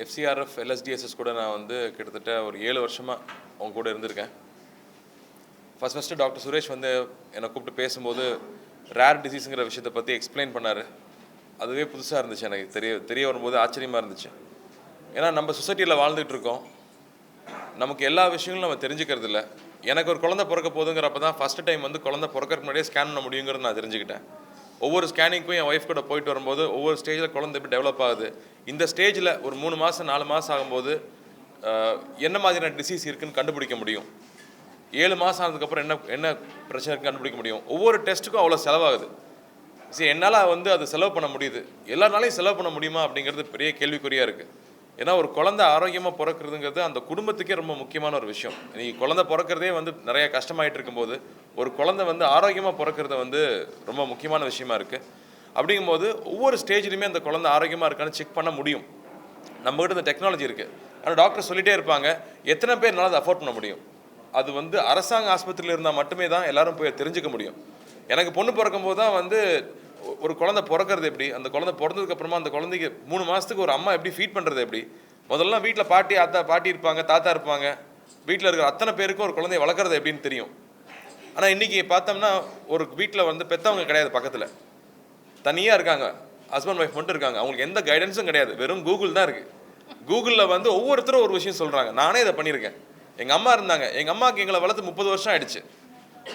FCRF LSDSS கூட நான் வந்து கிட்டத்தட்ட ஒரு 7 வருஷமாக அவங்க கூட இருந்திருக்கேன். ஃபஸ்ட்டு டாக்டர் சுரேஷ் வந்து என்னை கூப்பிட்டு பேசும்போது ரேர் டிசீஸுங்கிற விஷயத்தை பற்றி எக்ஸ்பிளைன் பண்ணார். அதுவே புதுசாக இருந்துச்சு, எனக்கு தெரிய வரும்போது ஆச்சரியமாக இருந்துச்சு. ஏன்னா நம்ம சொசைட்டியில் வாழ்ந்துகிட்டு இருக்கோம், நமக்கு எல்லா விஷயங்களும் நம்ம தெரிஞ்சுக்கிறது இல்லை. எனக்கு ஒரு குழந்தை பிறக்க போதுங்கிறப்ப தான் ஃபஸ்ட்டு டைம் வந்து குழந்தை பிறக்கிறதுக்கு முன்னாடியே ஸ்கேன் பண்ண முடியுங்கிறது நான் தெரிஞ்சுக்கிட்டேன். ஒவ்வொரு ஸ்கேனிங்க்கும் என் ஒய்ஃப் கூட போயிட்டு வரும்போது ஒவ்வொரு ஸ்டேஜில் குழந்தை எப்படி டெவலப் ஆகுது, இந்த ஸ்டேஜில் ஒரு 3 மாதம் 4 மாதம் ஆகும்போது என்ன மாதிரியான டிசீஸ் இருக்குதுன்னு கண்டுபிடிக்க முடியும். 7 மாதம் ஆனதுக்கப்புறம் என்ன பிரச்சனை இருக்குன்னு கண்டுபிடிக்க முடியும். ஒவ்வொரு டெஸ்ட்டுக்கும் அவ்வளோ செலவாகுது. சரி, என்னால் வந்து அது செலவு பண்ண முடியுது, எல்லாருனாலையும் செலவு பண்ண முடியுமா அப்படிங்கிறது பெரிய கேள்விக்குறியாக இருக்குது. ஏன்னா ஒரு குழந்தை ஆரோக்கியமாக பிறக்கிறதுங்கிறது அந்த குடும்பத்துக்கே ரொம்ப முக்கியமான ஒரு விஷயம். நீங்கள் குழந்தை பிறக்கிறதே வந்து நிறைய கஷ்டமாயிட்டு இருக்கும்போது ஒரு குழந்தை வந்து ஆரோக்கியமாக பிறக்கிறது வந்து ரொம்ப முக்கியமான விஷயமா இருக்குது. அப்படிங்கும்போது ஒவ்வொரு ஸ்டேஜ்லையுமே அந்த குழந்தை ஆரோக்கியமாக இருக்கான்னு செக் பண்ண முடியும். நம்மகிட்ட இந்த டெக்னாலஜி இருக்குது. ஆனால் டாக்டர் சொல்லிகிட்டே இருப்பாங்க, எத்தனை பேர்னால அதை அஃபோர்ட் பண்ண முடியும். அது வந்து அரசாங்க ஆஸ்பத்திரியில் இருந்தால் மட்டுமே தான் எல்லாரும் போய் தெரிஞ்சுக்க முடியும். எனக்கு பொண்ணு பிறக்கும் போது தான் வந்து ஒரு குழந்தை பிறக்கிறது எப்படி, அந்த குழந்தை பிறந்ததுக்கப்புறமா அந்த குழந்தைக்கு 3 மாதத்துக்கு ஒரு அம்மா எப்படி ஃபீட் பண்ணுறது எப்படி. முதல்லாம் வீட்டில் பாட்டி இருப்பாங்க, தாத்தா இருப்பாங்க, வீட்டில் இருக்கிற அத்தனை பேருக்கும் ஒரு குழந்தைய வளர்க்குறது எப்படின்னு தெரியும். ஆனால் இன்றைக்கி பார்த்தோம்னா ஒரு வீட்டில் வந்து பெற்றவங்க கிடையாது, பக்கத்தில் தனியாக இருக்காங்க, ஹஸ்பண்ட் ஒய்ஃப் மட்டும் இருக்காங்க. அவங்களுக்கு எந்த கைடன்ஸும் கிடையாது, வெறும் கூகுள் தான் இருக்குது. கூகுளில் வந்து ஒவ்வொருத்தரும் ஒரு விஷயம் சொல்கிறாங்க. நானே இதை பண்ணியிருக்கேன். எங்கள் அம்மா இருந்தாங்க, எங்கள் அம்மாவுக்கு எங்களை வளர்த்து 30 வருஷம் ஆயிடுச்சு.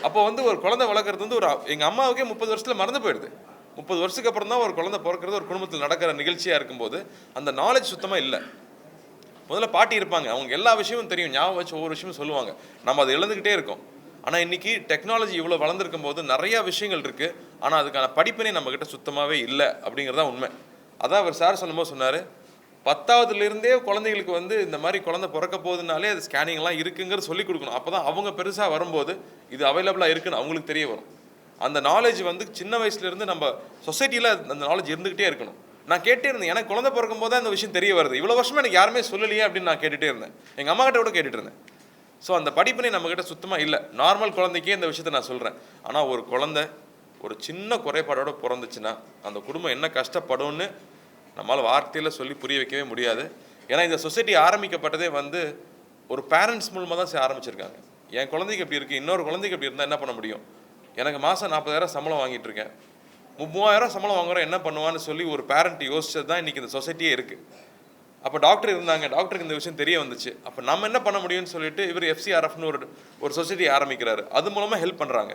அப்போ வந்து ஒரு குழந்தை வளர்க்குறது வந்து எங்கள் அம்மாவுக்கே 30 வருஷத்தில் மறந்து போயிடுது. 30 வருஷத்துக்கு அப்புறம் தான் ஒரு குழந்தை பிறக்கிறது ஒரு குடும்பத்தில் நடக்கிற நிகழ்ச்சியாக இருக்கும்போது அந்த நாலேஜ் சுத்தமாக இல்லை. முதல்ல பாட்டி இருப்பாங்க, அவங்க எல்லா விஷயமும் தெரியும், ஞாபகம் வச்சு ஒவ்வொரு விஷயமும் சொல்லுவாங்க. நம்ம அதை இழந்துக்கிட்டே இருக்கோம். ஆனால் இன்றைக்கி டெக்னாலஜி இவ்வளோ வளர்ந்துருக்கும் போது நிறையா விஷயங்கள் இருக்குது, ஆனால் அதுக்கான படிப்பினை நம்மக்கிட்ட சுத்தமாகவே இல்லை அப்படிங்கிறதான் உண்மை. அதான் அவர் சார் சொல்லும்போது சொன்னார், 10ஆவதுலேருந்தே குழந்தைங்களுக்கு வந்து இந்த மாதிரி குழந்தை பிறக்க போகுதுனாலே அது ஸ்கேனிங்லாம் இருக்குங்கிறது சொல்லிக் கொடுக்கணும். அப்போ தான் அவங்க பெருசாக வரும்போது இது அவைலபிளாக இருக்குன்னு அவங்களுக்கு தெரிய வரும். அந்த நாலேஜ் வந்து சின்ன வயசுலேருந்து நம்ம சொசைட்டியில் அந்த நாலேஜ் இருந்துக்கிட்டே இருக்கணும். நான் கேட்டே இருந்தேன், எனக்கு குழந்தை பிறக்கும் போது தான் இந்த விஷயம் தெரிய வருது, இவ்வளோ வருஷமாக எனக்கு யாருமே சொல்லலையே அப்படின்னு நான் கேட்டுகிட்டே இருந்தேன். எங்கள் அம்மா கிட்ட கூட கேட்டுட்டு இருந்தேன். ஸோ அந்த படிப்பினை நம்மக்கிட்ட சுத்தமாக இல்லை. நார்மல் குழந்தைக்கே இந்த விஷயத்தை நான் சொல்கிறேன். ஆனால் ஒரு குழந்தை ஒரு சின்ன குறைபாடோடு பிறந்துச்சுன்னா அந்த குடும்பம் என்ன கஷ்டப்படும்னு நம்மளால் வார்த்தையில் சொல்லி புரிய வைக்கவே முடியாது. ஏன்னா இந்த சொசைட்டி ஆரம்பிக்கப்பட்டதே வந்து ஒரு பேரண்ட்ஸ் மூலமாக தான் ஆரம்பிச்சிருக்காங்க. என் குழந்தைக்கு எப்படி இருக்குது, இன்னொரு குழந்தைக்கு எப்படி இருந்தால் என்ன பண்ண முடியும். எனக்கு மாதம் 40,000 சம்பளம் வாங்கிட்டு இருக்கேன், 30,000 சம்பளம் வாங்குறோம், என்ன பண்ணுவான்னு சொல்லி ஒரு பேரண்ட் யோசிச்சது தான் இன்றைக்கி இந்த சொசைட்டியே இருக்குது. அப்போ டாக்டர் இருந்தாங்க, டாக்டருக்கு இந்த விஷயம் தெரிய வந்துச்சு. அப்போ நம்ம என்ன பண்ண முடியும்னு சொல்லிட்டு இவர் FCRFன்னு ஒரு சொசைட்டி ஆரம்பிக்கிறாரு. அது மூலமாக ஹெல்ப் பண்ணுறாங்க.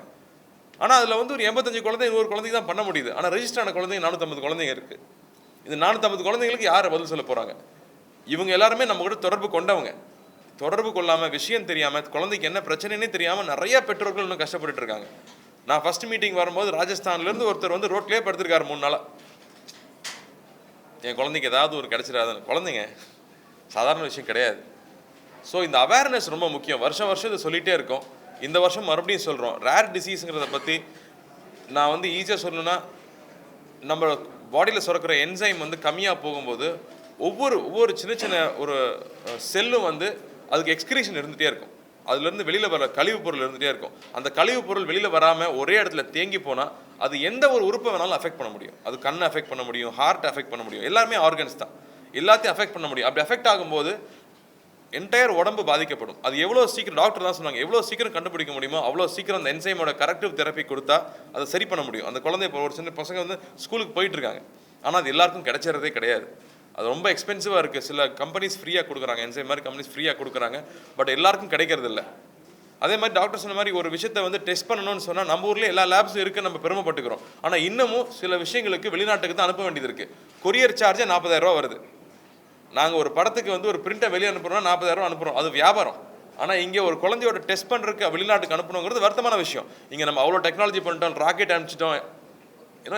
ஆனால் அதில் வந்து ஒரு 85 குழந்தை 100 குழந்தைக்கு தான் பண்ண முடியுது. ஆனால் ரெஜிஸ்டரான குழந்தைங்க 450 குழந்தைங்க இருக்குது. இந்த 450 குழந்தைங்களுக்கு யார் பதில் சொல்ல போகிறாங்க. இவங்க எல்லாருமே நம்ம கூட தொடர்பு கொண்டவங்க. தொடர்பு கொள்ளாமல், விஷயம் தெரியாமல், குழந்தைக்கு என்ன பிரச்சனைன்னே தெரியாமல் நிறைய பெற்றோர்கள் இன்னும் கஷ்டப்பட்டு இருக்காங்க. நான் ஃபஸ்ட் மீட்டிங் வரும்போது ராஜஸ்தான்லேருந்து ஒருத்தர் வந்து ரோட்லேயே படுத்திருக்காரு 3 நாளாக. என் குழந்தைக்கு ஏதாவது ஒரு கிடச்சிடாதுன்னு. குழந்தைங்க சாதாரண விஷயம் கிடையாது. ஸோ இந்த அவேர்னஸ் ரொம்ப முக்கியம். வருஷம் இதை சொல்லிகிட்டே இருக்கோம். இந்த வருஷம் மறுபடியும் சொல்கிறோம். ரேர் டிசீஸுங்கிறத பற்றி நான் வந்து ஈஸியாக சொல்லணுன்னா, நம்ம பாடியில் சுரக்கிற என்சைம் வந்து கம்மியாக போகும்போது ஒவ்வொரு சின்ன ஒரு செல்லும் வந்து அதுக்கு எக்ஸ்கிரீஷன் இருந்துகிட்டே இருக்கும். அதுலேருந்து வெளியில் வர கழிவு பொருள் இருந்துகிட்டே இருக்கும். அந்த கழிவு பொருள் வெளியில் வராமல் ஒரே இடத்துல தேங்கி போனால் அது எந்த ஒரு உறுப்பை வேணாலும் அஃபெக்ட் பண்ண முடியும். அது கண்ணை அஃபெக்ட் பண்ண முடியும், ஹார்ட் அஃபெக்ட் பண்ண முடியும், எல்லாருமே ஆர்கன்ஸ் தான், எல்லாத்தையும் அஃபெக்ட் பண்ண முடியும். அப்படி அஃபெக்ட் ஆகும்போது என்டையர் உடம்பு பாதிக்கப்படும். அது எவ்வளோ சீக்கிரம், டாக்டர் தான் சொன்னாங்க, எவ்வளோ சீக்கிரம் கண்டுபிடிக்க முடியுமோ அவ்வளோ சீக்கிரம் அந்த என்சைமோட கரெக்டிவ் தெரப்பி கொடுத்தா அதை சரி பண்ண முடியும். அந்த குழந்தை இப்போ ஒரு சின்ன பசங்க வந்து ஸ்கூலுக்கு போயிட்டுருக்காங்க, ஆனால் அது எல்லாருக்கும் கிடைச்சிறதே கிடையாது. அது ரொம்ப எக்ஸ்பென்சிவாக இருக்குது. சில கம்பெனிஸ் ஃப்ரீயாக கொடுக்குறாங்க, என்சைம் மாதிரி கம்பெனிஸ் ஃப்ரீயாக கொடுக்குறாங்க, பட் எல்லாருக்கும் கிடைக்கிறது இல்லை. அதே மாதிரி டாக்டர் சொன்ன மாதிரி ஒரு விஷயத்தை வந்து டெஸ்ட் பண்ணணும்னு சொன்னால் நம்ம ஊரில் எல்லா லேப்ஸும் இருக்குது, நம்ம பெருமைப்பட்டுக்கிறோம். ஆனால் இன்னமும் சில விஷயங்களுக்கு வெளிநாட்டுக்கு தான் அனுப்ப வேண்டியது இருக்குது. கொரியர் சார்ஜே 40,000 ரூபா வருது. நாங்கள் ஒரு படத்துக்கு வந்து ஒரு பிரிண்ட்டை வெளியே அனுப்புகிறோம்னா 40,000 ரூபா அனுப்புகிறோம், அது வியாபாரம். ஆனால் இங்கே ஒரு குழந்தையோட டெஸ்ட் பண்ணுறதுக்கு வெளிநாட்டுக்கு அனுப்பணுங்கிறது வருத்தமான விஷயம். இங்கே நம்ம அவ்வளோ டெக்னாலஜி பண்ணிட்டோம், ராக்கெட் அனுப்பிச்சிட்டோம்,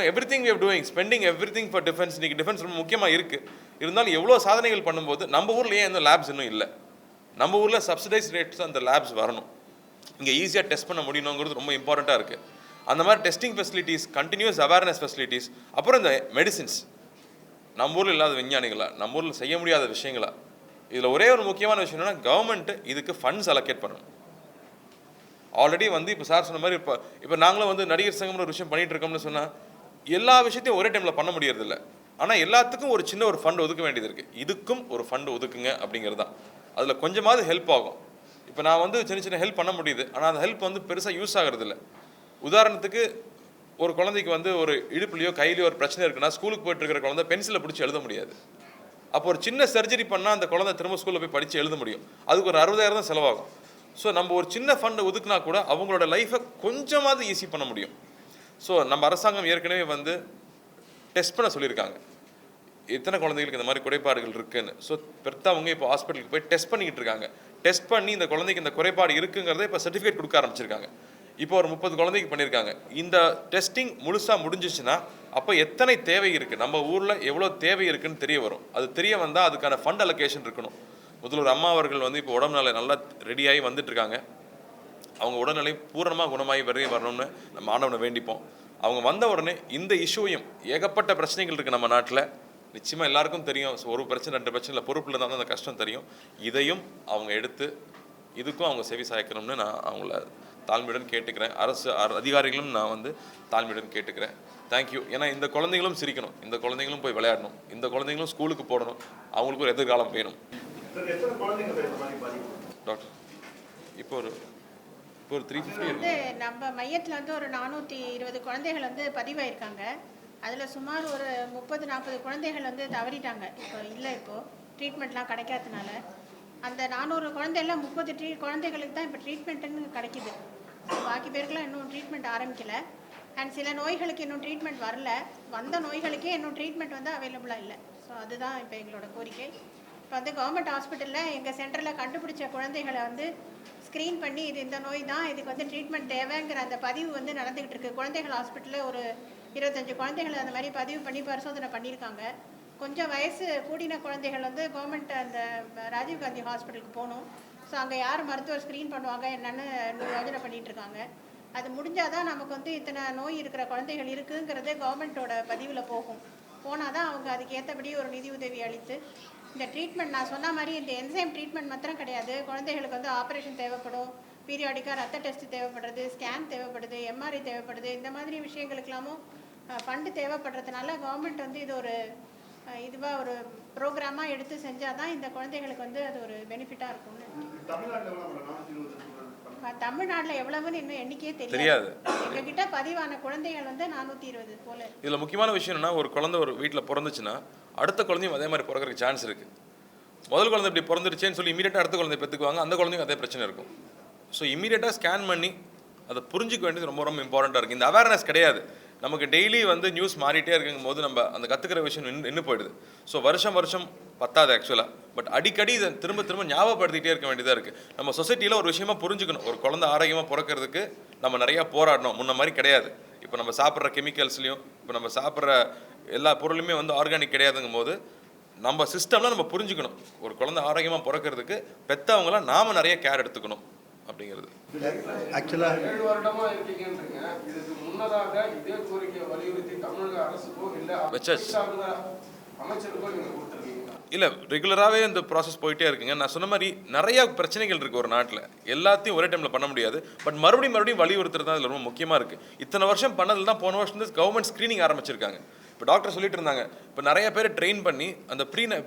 everything we are doing, spending everything for defense. இன்றைக்கி டிஃபென்ஸ் ரொம்ப முக்கியமாக இருக்குது. இருந்தாலும் எவ்வளோ சாதனைகள் பண்ணும்போது நம்ம ஊரில் ஏன் இந்த லேப்ஸ் இன்னும் இல்லை. நம்ம ஊரில் சப்சிடைஸ் ரேட்ஸ் அந்த லேப்ஸ் வரணும். இங்கே ஈஸியாக டெஸ்ட் பண்ண முடியணுங்கிறது ரொம்ப இம்பார்ட்டண்ட்டாக இருக்குது. அந்த மாதிரி testing facilities, continuous awareness facilities, அப்புறம் இந்த மெடிசின்ஸ் நம்ம ஊரில் இல்லாத விஞ்ஞானிகளா, நம்ம ஊரில் செய்ய முடியாத விஷயங்களா. இதில் ஒரே ஒரு முக்கியமான விஷயம் என்னென்னா, கவர்மெண்ட்டு இதுக்கு ஃபண்ட்ஸ் அலோகேட் பண்ணணும். ஆல்ரெடி வந்து இப்போ சார் சொன்ன மாதிரி இப்போ நாங்களும் வந்து நடிகர் சங்கம்னு ஒரு விஷயம் பண்ணிகிட்டு இருக்கோம்னு சொன்னால் எல்லா விஷயத்தையும் ஒரே டைமில் பண்ண முடியறதில்ல. ஆனால் எல்லாத்துக்கும் ஒரு சின்ன ஒரு ஃபண்ட் ஒதுக்க வேண்டியது இருக்குது. இதுக்கும் ஒரு ஃபண்ட் ஒதுக்குங்க அப்படிங்கிறது தான். அதில் கொஞ்சமாவது ஹெல்ப் ஆகும். இப்போ நான் வந்து சின்ன சின்ன ஹெல்ப் பண்ண முடியுது, ஆனால் அந்த ஹெல்ப் வந்து பெருசாக யூஸ் ஆகிறது இல்லை. உதாரணத்துக்கு ஒரு குழந்தைக்கு வந்து ஒரு இடுப்புலையோ கையிலையோ ஒரு பிரச்சனை இருக்குன்னா ஸ்கூலுக்கு போயிட்டு இருக்கிற குழந்தை பென்சிலை பிடிச்சி எழுத முடியாது. அப்போ ஒரு சின்ன சர்ஜரி பண்ணால் அந்த குழந்தை திரும்ப ஸ்கூலில் போய் படித்து எழுத முடியும். அதுக்கு ஒரு 60,000 தான் செலவாகும். ஸோ நம்ம ஒரு சின்ன ஃபண்டை ஒதுக்குனா கூட அவங்களோட லைஃப்பை கொஞ்சமாவது ஈஸி பண்ண முடியும். ஸோ நம்ம அரசாங்கம் ஏற்கனவே வந்து டெஸ்ட் பண்ண சொல்லியிருக்காங்க, எத்தனை குழந்தைகளுக்கு இந்த மாதிரி குறைபாடுகள் இருக்குன்னு. ஸோ பெருத்தவங்க இப்போ ஹாஸ்பிட்டலுக்கு போய் டெஸ்ட் பண்ணிக்கிட்டு இருக்காங்க. டெஸ்ட் பண்ணி இந்த குழந்தைக்கு இந்த குறைபாடு இருக்குங்கிறத இப்போ சர்டிஃபிகேட் கொடுக்க ஆரம்பிச்சிருக்காங்க. இப்போ ஒரு 30 குழந்தைக்கு பண்ணியிருக்காங்க. இந்த டெஸ்டிங் முழுசாக முடிஞ்சிச்சுன்னா அப்போ எத்தனை தேவை இருக்குது, நம்ம ஊரில் எவ்வளோ தேவை இருக்குதுன்னு தெரிய வரும். அது தெரிய வந்தால் அதுக்கான ஃபண்ட் அலோகேஷன் இருக்கணும். முதல்வர் அம்மா அவர்கள் வந்து இப்போ உடல்நிலை நல்லா ரெடியாகி வந்துட்டுருக்காங்க. அவங்க உடல்நிலை பூரணமாக குணமாகி வரணும்னு நம்ம ஆண்டவனை வேண்டிப்போம். அவங்க வந்த உடனே இந்த இஷ்யூவையும், ஏகப்பட்ட பிரச்சனைகள் இருக்குது நம்ம நாட்டில், நிச்சயமாக எல்லாருக்கும் தெரியும். ஒரு பிரச்சனை 2 பிரச்சனையில் பொறுப்பில் இருந்தால் தான் அந்த கஷ்டம் தெரியும். இதையும் அவங்க எடுத்து இதுக்கும் அவங்க செவி சாய்க்கணும்னு நான் அவங்கள தாழ்மையுடன் கேட்டுக்கிறேன். அரசு அதிகாரிகளும் நான் வந்து தாழ்மையுடன் கேட்டுக்கிறேன். தேங்க்யூ. ஏன்னா இந்த குழந்தைங்களும் சிரிக்கணும், இந்த குழந்தைங்களும் போய் விளையாடணும், இந்த குழந்தைங்களும் ஸ்கூலுக்கு போடணும், அவங்களுக்கு ஒரு எதிர்காலம் வேணும். டாக்டர் இப்போ ஒரு 350 வந்து நம்ம மையத்தில் வந்து ஒரு 420 குழந்தைகள் வந்து பதிவாயிருக்காங்க. அதில் சுமார் ஒரு 30-40 குழந்தைகள் வந்து தவறிட்டாங்க. இப்போ இல்லை, இப்போது ட்ரீட்மெண்ட்லாம் கிடைக்காதனால அந்த 400 குழந்தைலாம் 30 குழந்தைகளுக்கு தான் இப்போ ட்ரீட்மெண்ட்டுன்னு கிடைக்கிது. பாக்கி பேருக்குலாம் இன்னும் ட்ரீட்மெண்ட் ஆரம்பிக்கலை. அண்ட் சில நோய்களுக்கு இன்னும் ட்ரீட்மெண்ட் வரல. வந்த நோய்களுக்கே இன்னும் ட்ரீட்மெண்ட் வந்து அவைலபிளாக இல்லை. ஸோ அதுதான் இப்போ எங்களோட கோரிக்கை. இப்போ வந்து கவர்மெண்ட் ஹாஸ்பிட்டலில் எங்கள் சென்டரில் கண்டுபிடிச்ச குழந்தைகளை வந்து ஸ்க்ரீன் பண்ணி இது இந்த நோய் தான், இதுக்கு வந்து ட்ரீட்மெண்ட் தேவைங்கிற அந்த பதிவு வந்து நடந்துகிட்டு இருக்குது. குழந்தைகள் ஹாஸ்பிட்டலில் ஒரு 25 குழந்தைகள் அந்த மாதிரி பதிவு பண்ணி பரிசோதனை பண்ணியிருக்காங்க. கொஞ்சம் வயசு கூடின குழந்தைகள் வந்து கவர்மெண்ட் அந்த ராஜீவ்காந்தி ஹாஸ்பிட்டலுக்கு போகணும். ஸோ அங்கே யார் மருத்துவர் ஸ்க்ரீன் பண்ணுவாங்க என்னென்னு யோஜனை பண்ணிகிட்ருக்காங்க. அது முடிஞ்சால் தான் நமக்கு வந்து இத்தனை நோய் இருக்கிற குழந்தைகள் இருக்குங்கிறதே கவர்மெண்ட்டோட பதிவில் போனால் தான் அவங்க அதுக்கு ஏற்றபடி ஒரு நிதி உதவி அளித்து இந்த ட்ரீட்மெண்ட், நான் சொன்ன மாதிரி இந்த என்சைம் ட்ரீட்மெண்ட் மாத்திரம் கிடையாது, குழந்தைகளுக்கு வந்து ஆப்ரேஷன் தேவைப்படும், பீரியாடிக்காக ரத்த டெஸ்ட் தேவைப்படுறது, ஸ்கேன் தேவைப்படுது, எம்ஆர்ஐ தேவைப்படுது. இந்த மாதிரி விஷயங்களுக்கெல்லாமும் ஃபண்டு தேவைப்படுறதுனால கவர்மெண்ட் வந்து இது ஒரு இதுவாக ஒரு ப்ரோக்ராமாக எடுத்து செஞ்சால் தான் இந்த குழந்தைகளுக்கு வந்து அது ஒரு பெனிஃபிட்டாக இருக்கும்னு. தமிழ்நாட்டில் எவ்வளவுன்னு இன்னும் எண்ணிக்கையே தெரியாது. எங்ககிட்ட பதிவான குழந்தைகள் வந்து 420 போல. இதில் முக்கியமான விஷயம் என்னன்னா, ஒரு குழந்தை ஒரு வீட்டில் பிறந்துச்சுன்னா அடுத்த குழந்தையும் அதே மாதிரி பிறக்கிறதுக்கு சான்ஸ் இருக்குது. முதல் குழந்தை இப்படி பிறந்துருச்சேன்னு சொல்லி இமீடியட்டாக அடுத்த குழந்தை பெற்றுக்குவாங்க, அந்த குழந்தையும் அதே பிரச்சனை இருக்கும். ஸோ இமீடியட்டாக ஸ்கேன் பண்ணி அதை புரிஞ்சிக்க வேண்டியது ரொம்ப ரொம்ப இம்பார்ட்டண்ட்டாக இருக்குது. இந்த அவேர்னஸ் கிடையாது. நமக்கு டெய்லி வந்து நியூஸ் மாறிட்டே இருக்குங்கும் போது நம்ம அந்த கற்றுக்கிற விஷயம் நின்று போயிடுது. ஸோ வருஷம் பத்தாது ஆக்சுவலாக. பட் அடிக்கடி இதை திரும்ப ஞாபகப்படுத்திகிட்டே இருக்க வேண்டியதாக இருக்குது. நம்ம சொசைட்டியில் ஒரு விஷயமா புரிஞ்சுக்கணும். ஒரு குழந்தை ஆரோக்கியமாக பிறக்கிறதுக்கு நம்ம நிறையா போராடணும். முன்ன மாதிரி கிடையாது. இப்போ நம்ம சாப்பிட்ற கெமிக்கல்ஸ்லையும், இப்போ நம்ம சாப்பிட்ற எல்லா பொருளுமே வந்து ஆர்கானிக் கிடையாதுங்கும் போது நம்ம சிஸ்டம்லாம் நம்ம புரிஞ்சுக்கணும். ஒரு குழந்தை ஆரோக்கியமாக பிறக்கிறதுக்கு பெற்றவங்களாம் நாம் நிறைய கேர் எடுத்துக்கணும் அப்படிங்கிறது. ஆக்சுவலாக 7 வருடமாக இருக்கீங்கன்றீங்க. இதுக்கு முன்னதாக இதே கோரிக்கையை வலியுறுத்தி தமிழக அரசுக்கோ இல்லை அமைச்சருக்கோ நீங்கள் கொடுத்துருக்கீங்க? இல்லை, ரெகுலராகவே இந்த ப்ராசஸ் போயிட்டே இருக்குங்க. நான் சொன்ன மாதிரி நிறையா பிரச்சனைகள் இருக்குது ஒரு நாட்டில். எல்லாத்தையும் ஒரே டைமில் பண்ண முடியாது. பட் மறுபடியும் வலியுறுத்துறது தான் இதில் ரொம்ப முக்கியமாக இருக்குது. இத்தனை வருஷம் பண்ணதில் தான் போன வருஷம் கவர்மெண்ட் ஸ்க்ரீனிங் ஆரம்பிச்சிருக்காங்க. இப்போ டாக்டர் சொல்லிட்டு இருந்தாங்க, இப்போ நிறைய பேர் ட்ரெயின் பண்ணி அந்த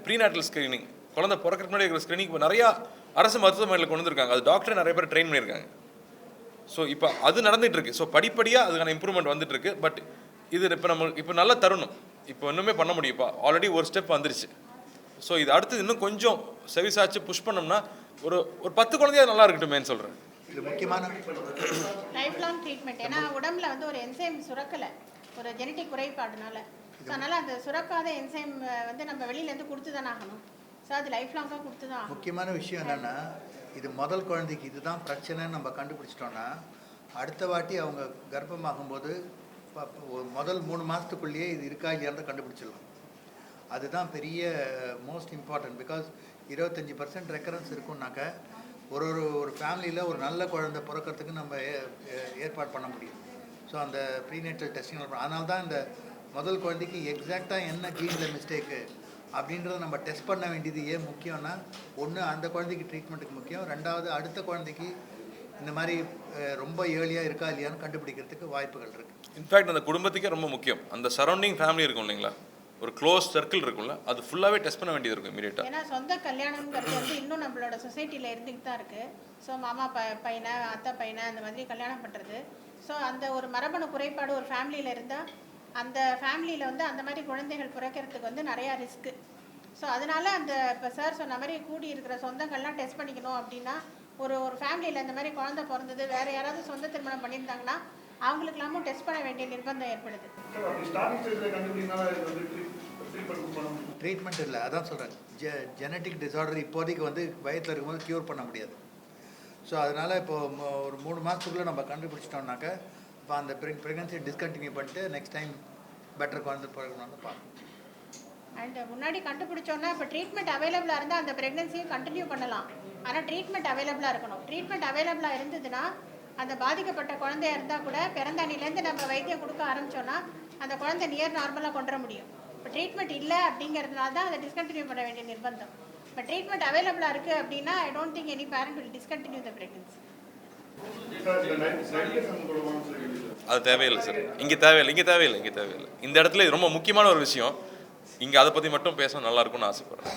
ப்ரீநாட்டல் ஸ்க்ரீனிங், குழந்தை பிறக்கிறதுக்கு முன்னாடி இருக்கிற ஸ்க்ரீனிங் இப்போ நிறையா அரசு மருத்துவமனையில் கொண்டு வந்திருக்காங்க. அது டாக்டர் நிறைய பேர் ட்ரெயின் பண்ணியிருக்காங்க. ஸோ இப்போ அது நடந்துகிட்டு இருக்கு. ஸோ படிப்படியாக அதுக்கான இம்ப்ரூவ்மெண்ட் வந்துட்டு இருக்கு. பட் இது இப்போ நம்ம இப்போ நல்லா தரணும். இப்போ இன்னுமே பண்ண முடியும்ப்பா. ஆல்ரெடி ஒரு ஸ்டெப் வந்துருச்சு. ஸோ இது அடுத்து இன்னும் கொஞ்சம் செவிசாச்சு புஷ் பண்ணோம்னா ஒரு 10 குழந்தையா நல்லா இருக்கட்டுமேன்னு சொல்கிறேன். இது முக்கியமான லைஃப் லாங் ட்ரீட்மெண்ட். ஏன்னா உடம்புல வந்து ஒரு என்சைம் சுரக்கலை, ஒரு ஜெனட்டிக் குறைபாடுனால. ஸோ அதனால் அந்த சுரக்காத என்சைம் வந்து நம்ம வெளியிலேருந்து கொடுத்து தானே ஆகணும். ஸோ அது லைஃப் லாங்காக கொடுத்து தான். முக்கியமான விஷயம் என்னென்னா, இது முதல் குழந்தைக்கு இதுதான் பிரச்சனைன்னு நம்ம கண்டுபிடிச்சிட்டோன்னா அடுத்த வாட்டி அவங்க கர்ப்பமாகும்போது முதல் 3 மாதத்துக்குள்ளேயே இது இருக்கா இல்லையான்னு கண்டுபிடிச்சிடலாம். அதுதான் பெரிய மோஸ்ட் இம்பார்ட்டன்ட். பிகாஸ் 25% ரெக்கரன்ஸ் இருக்குன்னாக்க ஒரு ஃபேமிலியில் ஒரு நல்ல குழந்தை பிறக்கிறதுக்கு நம்ம ஏற்பாடு பண்ண முடியும். ஸோ அந்த ப்ரீநேட்டல் டெஸ்டிங் அதனால தான் இந்த முதல் குழந்தைக்கு எக்ஸாக்டாக என்ன ஜீனில் மிஸ்டேக்கு அப்படின்றத நம்ம டெஸ்ட் பண்ண வேண்டியது ஏன் முக்கியம்னா, ஒன்று அந்த குழந்தைக்கு ட்ரீட்மெண்ட்டுக்கு முக்கியம், ரெண்டாவது அடுத்த குழந்தைக்கு இந்த மாதிரி ரொம்ப ஏர்லியாக இருக்கா இல்லையான்னு கண்டுபிடிக்கிறதுக்கு வாய்ப்புகள் இருக்குது. இன்ஃபேக்ட் அந்த குடும்பத்துக்கே ரொம்ப முக்கியம். அந்த சரௌண்டிங் ஃபேமிலி இருக்கும் இல்லைங்களா, ஒரு க்ளோஸ் சர்க்கிள் இருக்கும்ல, அது ஃபுல்லாகவே டெஸ்ட் பண்ண வேண்டியது இருக்கும் இமீடியட்டாக. ஏன்னா சொந்த கல்யாணம்ங்கிறது வந்து இன்னும் நம்மளோட சொசைட்டியில் இருந்துக்கிட்டு தான் இருக்குது. ஸோ மாமா பையனை அத்தை பையனை அந்த மாதிரி கல்யாணம் பண்ணுறது. ஸோ அந்த ஒரு மரபணு குறைபாடு ஒரு ஃபேமிலியில் இருந்தால் அந்த ஃபேமிலியில் வந்து அந்த மாதிரி குழந்தைகள் பிறக்கிறதுக்கு வந்து நிறையா ரிஸ்க்கு. ஸோ அதனால அந்த இப்போ சார் சொன்ன மாதிரி கூடி இருக்கிற சொந்தங்கள்லாம் டெஸ்ட் பண்ணிக்கணும் அப்படின்னா ஒரு ஃபேமிலியில் இந்த மாதிரி குழந்தை பிறந்தது வேறு யாராவது சொந்த திருமணம் பண்ணியிருந்தாங்கன்னா அவங்களுக்கெல்லாமும் டெஸ்ட் பண்ண வேண்டிய நிர்பந்தம் ஏற்படுது. ட்ரீட்மெண்ட் இல்லை, அதான் சொல்கிறேன். ஜெனட்டிக் டிஸார்டர் இப்போதைக்கு வந்து வயத்தில் இருக்கும்போது க்யூர் பண்ண முடியாது. ஸோ அதனால் இப்போது ஒரு 3 மாதத்துக்குள்ளே நம்ம கண்டுபிடிச்சிட்டோம்னாக்க இப்போ அந்த ப்ரெக்னன்சியை டிஸ்கண்டினியூ பண்ணிட்டு நெக்ஸ்ட் டைம் பெட்டர் குழந்தை பிறக்கணும்னு பார்க்கணும். அண்ட் முன்னாடி கண்டுபிடிச்சோன்னா இப்போ ட்ரீட்மெண்ட் அவைலபிளாக இருந்தால் அந்த ப்ரெக்னன்சியை கண்டினியூ பண்ணலாம். ஆனால் ட்ரீட்மெண்ட் அவைலபிளாக இருக்கணும். ட்ரீட்மெண்ட் அவைலபிளாக இருந்ததுன்னா அந்த பாதிக்கப்பட்ட குழந்தையா இருந்தால் கூட பிறந்த அன்னிலேருந்து நம்ம வைத்தியம் கொடுக்க ஆரம்பித்தோன்னா அந்த குழந்தை நியர் நார்மலாக கொண்டு வர முடியும். இப்போ ட்ரீட்மெண்ட் இல்லை அப்படிங்கிறதுனால தான் அதை டிஸ்கண்டினியூ பண்ண வேண்டிய நிர்பந்தம். இப்போ ட்ரீட்மெண்ட் அவைலபிளாக இருக்குது அப்படின்னா I don't think any parent will discontinue the pregnancy. அது தேவையில்லை சார், இங்கே தேவையில்லை. இந்த இடத்துல இது ரொம்ப முக்கியமான ஒரு விஷயம். இங்கே அதை பற்றி மட்டும் பேச நல்லா இருக்கும்னு ஆசைப்படுறேன்.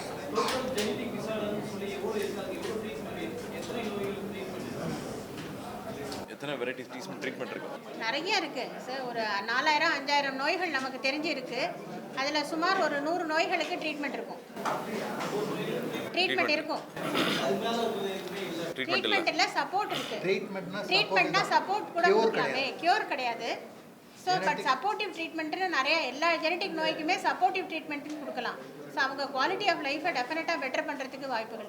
எத்தனை வெரைட்டிஸ் ட்ரீட்மெண்ட் இருக்கு? நிறைய இருக்குது சார். ஒரு 4000-5000 நோய்கள் நமக்கு தெரிஞ்சு இருக்குது. அதில் சுமார் ஒரு 100 நோய்களுக்கு ட்ரீட்மெண்ட் இருக்கும். ட்ரீட்மெண்ட் இல்லை, சப்போர்ட் இருக்குது. ட்ரீட்மெண்ட்னா சப்போர்ட் கூட கொடுக்கலாமே, கியூர் கிடையாது. ஸோ பட் சப்போர்ட்டிவ் ட்ரீட்மெண்ட்டுன்னு நிறைய எல்லா ஜெனட்டிக் நோய்க்குமே சப்போர்ட்டிவ் ட்ரீட்மெண்ட்டுன்னு கொடுக்கலாம். ஸோ அவங்க குவாலிட்டி ஆஃப் லைஃப்பை டெஃபினட்டாக பெட்டர் பண்ணுறதுக்கு வாய்ப்புகள்.